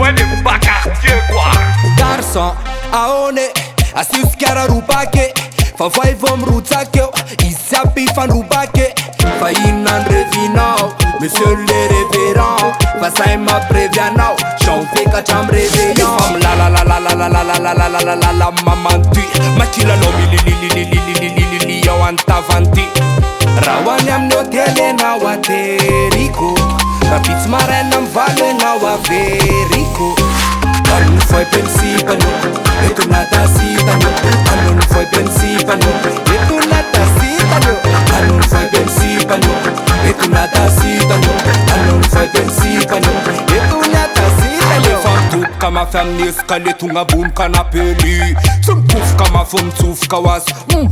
ouais des bacastiers quoi. Garçon, aone, asius chiara rubake. Fa vai vom ruțache, isapi fan rubake. Fa inan revinau, monsieur le révérend. Fa sai ma previanau, j'en fais quand j'am réveillant. Fam la la la la la la la la la la la la la la maman tu. Machila no mi li li li li li li li li li yo antavanti. Rawanyam no tele na wateriko. Rapits marenam vale na waveriko. Não foi pensível, e tu nada cita, não foi pensível, e tu nada cita, não foi pensível, e tu nada cita, não foi pensível, e tu nada cita. Fam tu kama fam neskale tu nga bun kanapeli. Some puf kama fam tuf kawas,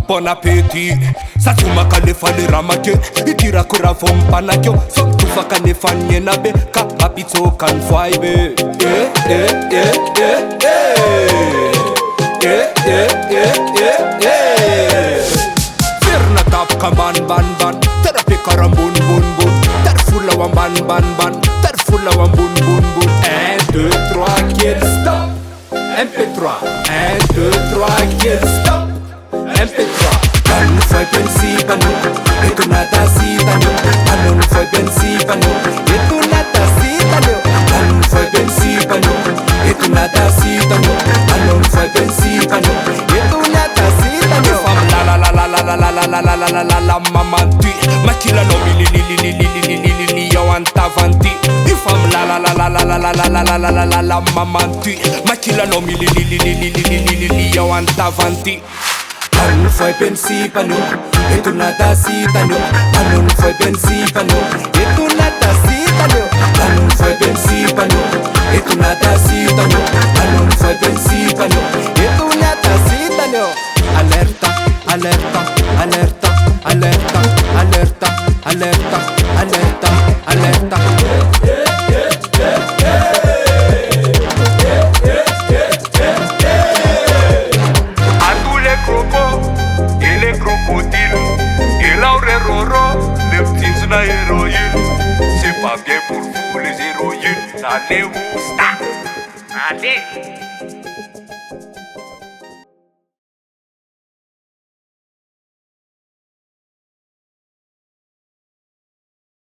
bon appétit. Sa tuma kale fale ramake, itira kura fam panakyo. Some tufa kane fanye nabe, ka apito kan faibe. Firna tap ka ban ban ban, terapi karam bun bun bun. Terfula wan ban ban ban, terfula wan bun bun bun. 1, 2, 3, kill stop. MP3, 1, 2, 3, kill stop. MP3. Não foi pensível, e tu nada cita, não foi pensível, e tu nada cita, não foi pensível, e tu nada cita, não foi pensível, e tu nada cita, fam la la la la la la la la la la la la la maman tu, machila no mi li li li li li li li li li yo antavanti, fam la la la la la la la la la la la la la la maman tu, machila no mi li li li li li li li li li yo antavanti. Não foi pensível, e tu nada cita, não foi pensível, e tu nada cita, não foi pensível, e tu nada cita, não foi pensível, e tu nada cita, alerta, alerta, alerta, alerta, alerta, alerta, alerta, alerta. La héroïne, c'est pas bien pour vous les héroïnes, allez vous, allez.